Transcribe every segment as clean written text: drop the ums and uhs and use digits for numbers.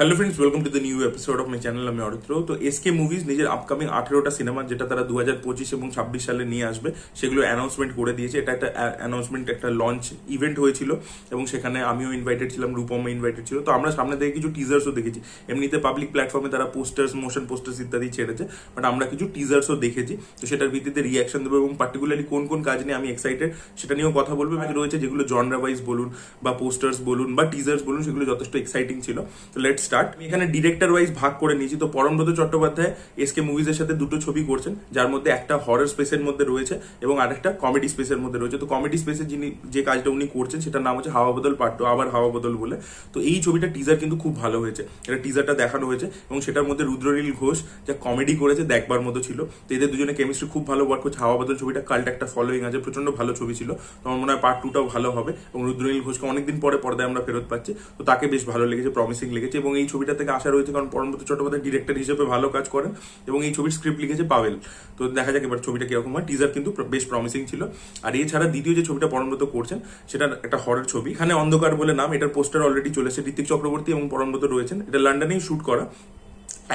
Hello friends, welcome to the new episode of my channel. আমি অরিত্র। তো SK movies নিজের upcoming 18টা cinema, যেটা তারা 2025 এবং 26 সালে নিয়ে আসবে, সেগুলো অ্যানাউন্সমেন্ট করে দিয়েছে। এটা একটা অ্যানাউন্সমেন্ট, একটা লঞ্চ ইভেন্ট হয়েছিল এবং সেখানে আমিও ইনভাইটেড ছিলাম, রূপম ইনভাইটেড ছিল। তো আমরা সামনে থেকে কিছু টিজার্সও দেখেছি। এমনিতে পাবলিক প্ল্যাটফর্মে তারা পোস্টার্স, মোশন পোস্টার্স ইত্যাদি ছেড়েছে, বাট আমরা কিছু টিজার্সও দেখেছি। তো সেটার ভিত্তিতে রিয়াকশন দেবো এবং পার্টিকুলারলি কোন কোন কাজ নিয়ে আমি এক্সাইটেড সেটা নিয়েও কথা বলবো। রয়েছে যেগুলো জনরা ওয়াইজ বলুন বা পোস্টার্স বলুন বা টিজার্স বলুন, সেগুলো যথেষ্ট এক্সাইটিং ছিল। তো লেটস স্টার্ট। এখানে ডিরেক্টর ওয়াইজ ভাগ করে নিয়েছি। তো পরমব্রত চট্টোপাধ্যায় এসকে মুভিজের সাথে দুটো ছবি করছেন, যার মধ্যে একটা হরর স্পেসের মধ্যে রয়েছে এবং আরেকটা কমেডি স্পেসের মধ্যে রয়েছে। তো কমেডি স্পেসে যিনি যে কাজটা উনি করছেন সেটার নাম হচ্ছে হাওয়া বদল পার্ট 2, আবার হাওয়া বদল বলে। তো এই ছবিটা টিজার কিন্তু খুব ভালো হয়েছে। এটা টিজারটা দেখানো হয়েছে এবং সেটার মধ্যে রুদ্রনীল ঘোষ যা কমেডি করেছে দেখবার মতো ছিল। তো এদের দুজনে কেমিস্ট্রি খুব ভালো ওয়ার্ক করছে। হাওয়া বদল ছবিটা কাল্ট একটা ফলোইং আছে, প্রচন্ড ভালো ছবি ছিল। তো আমার মনে হয় পার্ট 2টাও ভালো হবে এবং রুদ্রনীল ঘোষকে অনেকদিন পরে পর্দায় আমরা ফেরত পাচ্ছি। তো তাকে বেশ ভালো লেগেছে, প্রমিসিং লেগেছে এবং এই ছবিটা থেকে আশা রয়েছে, কারণ পরমব্রত চট্টোপাধ্যায় ডিরেক্টর হিসেবে ভালো কাজ করেন এবং এই ছবির স্ক্রিপ্ট লিখেছে পাভেল। তো দেখা যাক এবার ছবিটা কিরকম হয়। টিজার কিন্তু বেশ প্রমিসিং ছিল। আর এছাড়া দ্বিতীয় যে ছবিটা পরমব্রত করছেন সেটা একটা হরর ছবি। এখানে অন্ধকার বলে নাম। এটার পোস্টার অলরেডি চলেছে। ঋত্বিক চক্রবর্তী এবং পরমব্রত রয়েছেন। এটা লন্ডনেই শুট করা,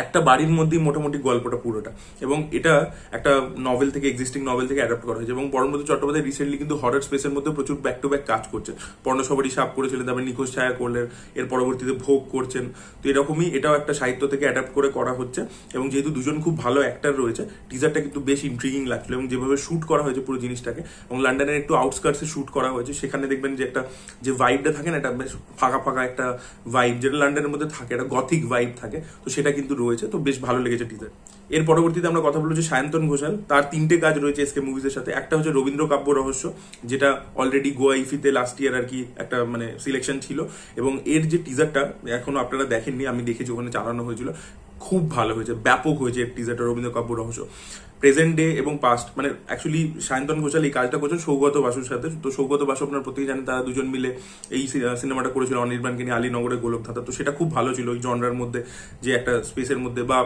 একটা বাড়ির মধ্যেই মোটামুটি গল্পটা পুরোটা, এবং এটা একটা নভেল থেকে, এক্সিস্টিং নভেল থেকে অ্যাডাপ্ট করা হয়েছে। এবং পরমব্রত চট্টোপাধ্যায় রিসেন্টলি কিন্তু হরর স্পেসের মধ্যে প্রচুর ব্যাক টু ব্যাক কাজ করছেন। পর্ণসবারী সাপ করেছিলেন, তারপরে নিখোঁজ ছায়া করলেন, এর পরবর্তীতে ভোগ করছেন। তো এরকমই এটাও একটা সাহিত্য থেকে অ্যাডাপ্ট করে করা হচ্ছে এবং যেহেতু দুজন খুব ভালো অ্যাক্টার রয়েছে, টিজারটা কিন্তু বেশ ইন্ট্রিগিং লাগছিল এবং যেভাবে শুট করা হয়েছে পুরো জিনিসটাকে, এবং লন্ডনের একটু আউটস্কার্টসে শুট করা হয়েছে। সেখানে দেখবেন যে একটা যে ভাইবটা থাকে না, এটা বেশ ফাঁকা ফাঁকা একটা ভাইব, যেটা লন্ডনের মধ্যে থাকে, একটা গথিক ভাইব থাকে। তো সেটা কিন্তু রয়েছে। তো বেশ ভালো লেগেছে টিজার। এর পরবর্তীতে আমরা কথা বলবো যে সায়ন্তন ঘোষাল, তার 3টে কাজ রয়েছে এসকে মুভিজের সাথে। একটা হচ্ছে রবীন্দ্র কাব্য রহস্য, যেটা অলরেডি গোয়া ইফিতে লাস্ট ইয়ার আর কি একটা মানে সিলেকশন ছিল, এবং এর যে টিজারটা এখনো আপনারা দেখেননি, আমি দেখেছি, ওখানে চালানো হয়েছিল, খুব ভালো হয়েছে, ব্যাপক হয়েছে এর টিজারটা। রবীন্দ্র কাব্য রহস্য প্রেজেন্ট ডে এবং পাস্ট, মানে অ্যাকচুয়ালি সায়ন্তন ঘোষাল এই কাজটা করছেন সৌগত বাসুর সাথে। তো সৌগত বাসু আপনার প্রত্যেকে জানেন, তারা দুজন মিলে এই সিনেমাটা করেছিল অনির্বাণকে নিয়ে, আলীনগরের গোলকধাতা। তো সেটা খুব ভালো ছিল, ওই জনরার মধ্যে যে একটা স্পেসের মধ্যে, বা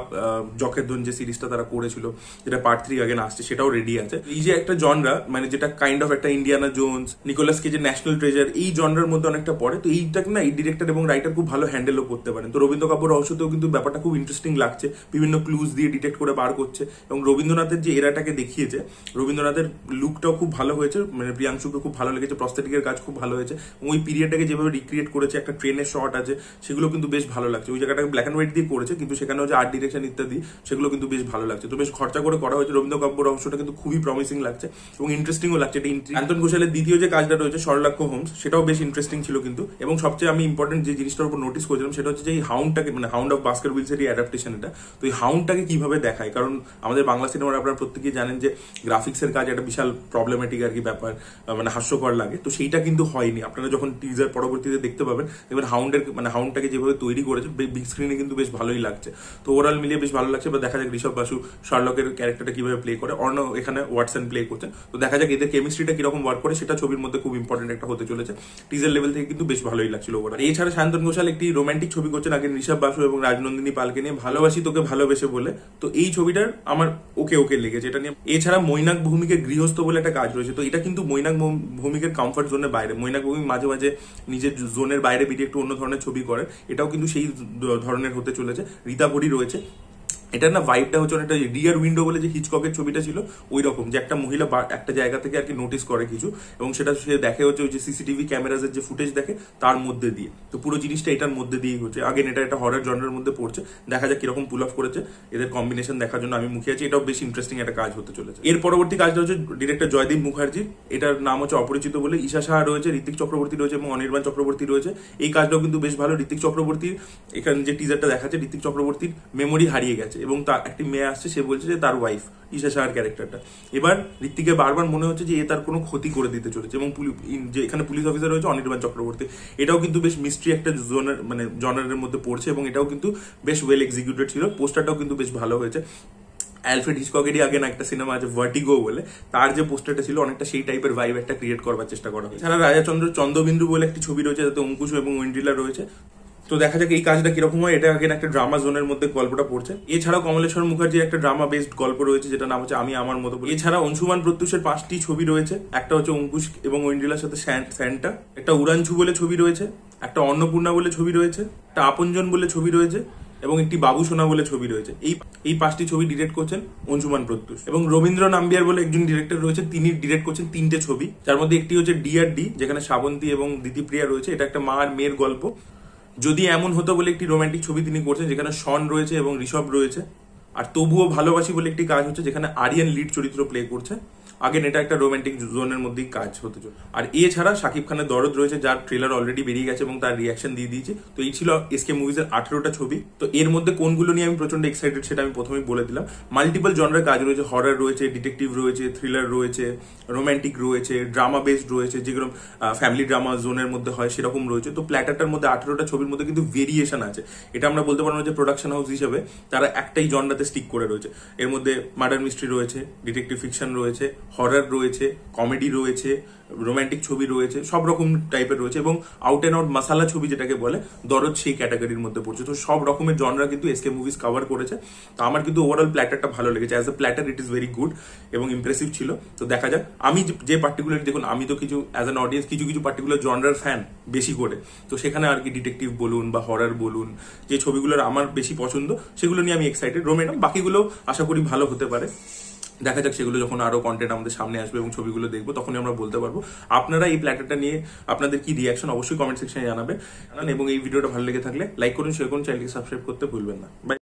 জকের ধন যে সিরিজটা তারা করেছিল, যেটা পার্ট 3 আগেন আসছে, সেটাও রেডি আছে। এই যে একটা জনরা, মানে যেটা কাইন্ড অফ একটা ইন্ডিয়ানা জোনস, নিকোলাস কেজের ন্যাশনাল ট্রেজার, এই জনরার মধ্যে অনেকটা পড়ে। তো এইটাকে না এই ডিরেক্টর এবং রাইটার খুব ভালো হ্যান্ডেলও করতে পারেন। তো রবীন্দ্র কাব্য রহস্যতেও কিন্তু ব্যাপারটা খুব ইন্টারেস্টিং লাগছে, বিভিন্ন ক্লুজ দিয়ে ডিটেক্ট করে বার করছে। এবং রবীন্দ্রনাথের যে এরাটাকে দেখিয়েছে, রবীন্দ্রনাথের লুকটাও খুব ভালো হয়েছে, মানে প্রিয়াংশুকে খুব ভালো লেগেছে, প্রস্থেটিকের কাজ খুব ভালো হয়েছে। ওই পিরিয়ডটাকে যেভাবে রিক্রিয়েট করেছে, একটা ট্রেনের শট আছে, সেগুলো কিন্তু বেশ ভালো লাগছে। ওই জায়গাটাকে ব্ল্যাক অ্যান্ড হোয়াইট দিয়ে করেছে, কিন্তু সেখানেও যে আর্ট ডিরেকশন ইত্যাদি, সেগুলো কিন্তু বেশ ভালো লাগছে। তো বেশ খরচা করে করা হয়েছে। রবীন্দ্র কাব্য রহস্যটা কিন্তু খুবই প্রমিসিং লাগছে এবং ইন্টারেস্টিংও লাগছে। এটা সায়ন্তন ঘোষালের দ্বিতীয় যে কাজটা রয়েছে সরলাক্ষ হোমস, সেটাও বেশ ইন্টারেস্টিং ছিল কিন্তু। এবং সবচেয়ে আমি ইম্পর্টেন্ট যে জিনিসটার উপর নোটিস করেছিলাম সেটা হচ্ছে যে এই হাউন্ডটাকে, মানে হাউন্ড অফ বাস্কার উইলসের অ্যাডাপ্টেশন এটা। তো এই হাউন্ডটাকে কিভাবে দেখায়, কারণ আমাদের বাংলা সিনেমার আপনারা প্রত্যেকেই জানেন যে গ্রাফিক্সের কাজ একটা বিশাল প্রবলেমেটিক আর কি ব্যাপার, মানে হাস্যকর লাগে। তো সেইটা কিন্তু হয়নি। আপনারা যখন টিজার পরবর্তীতে দেখতে পাবেন, দেখবেন হাউন্ডটাকে যেভাবে তৈরি করেছে বিগ স্ক্রিনে কিন্তু বেশ ভালোই লাগছে। তো ওভারঅল মিলিয়ে বেশ ভালো লাগছে। বা দেখা যাক ঋষভ বাসু শার্লকের ক্যারেক্টারটা কিভাবে প্লে করে, অর্ণ এখানে ওয়াটসন প্লে করছেন। তো দেখা যাক এদের কেমিস্ট্রিটা কিরকম ওয়ার্ক করে, সেটা ছবির মধ্যে খুব ইম্পর্টেন্ট একটা হতে চলেছে। টিজার লেভেল থেকে কিন্তু বেশ ভালোই লাগছিল ওভারঅল। এছাড়া সায়ন্তন ঘোষাল একটি রোমান্টিক ছবি করছেন আগে ঋষভ বাসু এবং রাজনন্দিনী পালকে নিয়ে, ভালোবাসি তোকে ভালোবেসে বলে। তো এই ছবিটার আমার ওকে ওকে লেগেছে এটা নিয়ে। এছাড়া মৈনাক ভৌমিকের গৃহস্থ বলে একটা কাজ রয়েছে। তো এটা কিন্তু মৈনাক ভৌমিকের কমফর্ট জোনের বাইরে। মৈনাক ভৌমিক মাঝে মাঝে নিজের জোনের বাইরে বেরিয়ে একটু অন্য ধরনের ছবি করে, এটাও কিন্তু সেই ধরনের হতে চলেছে। রীতা বড়ি রয়েছে। এটা না ভাইবটা হচ্ছে অনেকটা রিয়ার উইন্ডো বলে যে হিচককের ছবিটা ছিল, ওই রকম, যে একটা মহিলা একটা জায়গা থেকে আর কি নোটিস করে কিছু, এবং সেটা সে দেখে হচ্ছে ওই যে সিসিটিভি ক্যামেরাজের যে ফুটেজ দেখে তার মধ্যে দিয়ে। তো পুরো জিনিসটা এটার মধ্যে দিয়েই হচ্ছে। আগেন এটা একটা হরর জনরের মধ্যে পড়ছে, দেখা যাক কিরকম পুল অফ করেছে। এদের কম্বিনেশন দেখার জন্য আমি মুখিয়ে আছি। এটাও বেশ ইন্টারেস্টিং একটা কাজ হতে চলেছে। এর পরবর্তী কাজটা হচ্ছে ডিরেক্টর জয়দীপ মুখার্জি, এটার নাম হচ্ছে অপরিচিত বলে। ঈশা সাহা রয়েছে, ঋত্বিক চক্রবর্তী রয়েছে এবং অনির্বাণ চক্রবর্তী রয়েছে। এই কাজটাও কিন্তু বেশ ভালো। ঋত্বিক চক্রবর্তীর এখানে যে টিজারটা দেখাচ্ছে, ঋত্বিক চক্রবর্তীর মেমোরি হারিয়ে গেছে এবং তার একটি মেয়ে আসছে, সে বলছে যে তার ওয়াইফ ঈশা সাহার ক্যারেক্টারটা। এবার ঋত্বিকের বারবার মনে হচ্ছে যে এ তার কোনো ক্ষতি করে দিতে চলেছে, এবং যে এখানে পুলিশ অফিসার রয়েছে অনির্বাণ চক্রবর্তী, এটাও কিন্তু বেশ মিস্ট্রি একটা জোনের, মানে জনারের মধ্যে পড়ছে, এবং এটাও কিন্তু বেশ ওয়েল এক্সিকিউটেড ছিল। পোস্টারটাও কিন্তু বেশ ভালো হয়েছে। অ্যালফ্রেড হিচককেরই আগে না একটা সিনেমা আছে ভার্টিগো বলে, তার যে পোস্টারটা ছিল অনেকটা সেই টাইপের ভাইব একটা ক্রিয়েট করবার চেষ্টা করা হয়েছে। এছাড়া রাজাচন্দ্র চন্দ্রবিন্দু বলে একটি ছবি রয়েছে, যাতে অঙ্কুশ এবং ওয়েন্ড্রিলা রয়েছে। তো দেখা যাক এই কাজটা কিরকম হয়। এটা আগেন একটা ড্রামা জোনের মধ্যে গল্পটা পড়ছে। এছাড়াও কমলেশ্বর মুখার্জির একটা ড্রামা বেসড গল্প রয়েছে, যেটা নাম হচ্ছে আমি আমার মতো। এছাড়া অংশুমান প্রত্যুষের 5টি ছবি রয়েছে। একটা হচ্ছে অঙ্কুশ এবং ওয়েন্ড্রিলার সাথে স্যান্টা, একটা উড়ানছু বলে ছবি রয়েছে, একটা অন্নপূর্ণা বলে ছবি রয়েছে, একটা আপনজন বলে ছবি রয়েছে এবং একটি বাবু সোনা বলে ছবি রয়েছে। এই 5টি ছবি ডিরেক্ট করছেন অঞ্জুমান প্রত্যুষ এবং রবীন্দ্র নাম্বিয়ার বলে একজন ডিরেক্টর রয়েছে, তিনি ডিরেক্ট করছেন 3টে ছবি, যার মধ্যে একটি হচ্ছে DRD, যেখানে শ্রাবন্তী এবং দিতিপ্রিয়া রয়েছে। এটা একটা মা আর মেয়ের গল্প। যদি এমন হতো বলে একটি রোমান্টিক ছবি তিনি করছেন, যেখানে শন রয়েছে এবং ঋষভ রয়েছে। আর তবুও ভালোবাসি বলে একটি কাজ হচ্ছে, যেখানে আরিয়ান লিড চরিত্র প্লে করছে। আগেন এটা একটা রোমান্টিক জোনের মধ্যেই কাজ হতে চলে। আর এছাড়া শাকিব খানের দরদ রয়েছে, যার ট্রেলার অলরেডি বেরিয়ে গেছে এবং তার রিয়াকশন দিয়ে দিয়েছি। তো এই ছিল এসকে মুভিজের 18টা ছবি। তো এর মধ্যে কোনগুলো নিয়ে আমি প্রচন্ড এক্সাইটেড সেটা আমি প্রথমেই বলে দিলাম। মাল্টিপল জনরের কাজ রয়েছে, হরর রয়েছে, ডিটেকটিভ রয়েছে, থ্রিলার রয়েছে, রোমান্টিক রয়েছে, ড্রামা বেসড রয়েছে, যেগুলো ফ্যামিলি ড্রামা জোনের মধ্যে হয় সেরকম রয়েছে। তো প্ল্যাটারটার মধ্যে 18টা ছবির মধ্যে কিন্তু ভেরিয়েশন আছে। এটা আমরা বলতে পারবো যে প্রোডাকশন হাউস হিসেবে তারা একটাই জনরাতে স্টিক করে রয়েছে। এর মধ্যে মার্ডার মিস্ট্রি রয়েছে, ডিটেকটিভ ফিকশন রয়েছে, হরর রয়েছে, কমেডি রয়েছে, রোমান্টিক ছবি রয়েছে, সব রকম টাইপের রয়েছে এবং আউট অ্যান্ড আউট মাসালা ছবি যেটাকে বলে দরদ সেই ক্যাটাগরির মধ্যে পড়ছে। তো সব রকমের জনরা কিন্তু এসকে মুভিজ কভার করেছে। তো আমার কিন্তু ওভারঅল প্ল্যাটারটা ভালো লেগেছে। As a platter it is very good এবং ইমপ্রেসিভ ছিল। তো দেখা যাক। আমি যে পার্টিকুলার, দেখুন আমি তো কিছু অ্যাজ অ্যান অডিয়েন্স কিছু পার্টিকুলার জনরার ফ্যান বেশি করে, তো সেখানে আর কি ডিটেকটিভ বলুন বা হরর বলুন, যে ছবিগুলোর আমার বেশি পছন্দ সেগুলো নিয়ে আমি এক্সাইটেড। রোমান্টিক বাকিগুলো আশা করি ভালো হতে পারে। দেখা যাক, সেগুলো যখন আরো কন্টেন্ট আমাদের সামনে আসবে এবং ছবিগুলো দেখবো তখনই আমরা বলতে পারবো। আপনারা এই প্ল্যাটারটা নিয়ে আপনাদের কি রিয়াকশন অবশ্যই কমেন্ট সেকশনে জানাবেন এবং এই ভিডিওটা ভালো লেগে থাকলে লাইক করুন, শেয়ার করুন, চ্যানেলকে সাবস্ক্রাইব করতে ভুলবেন না। বাই।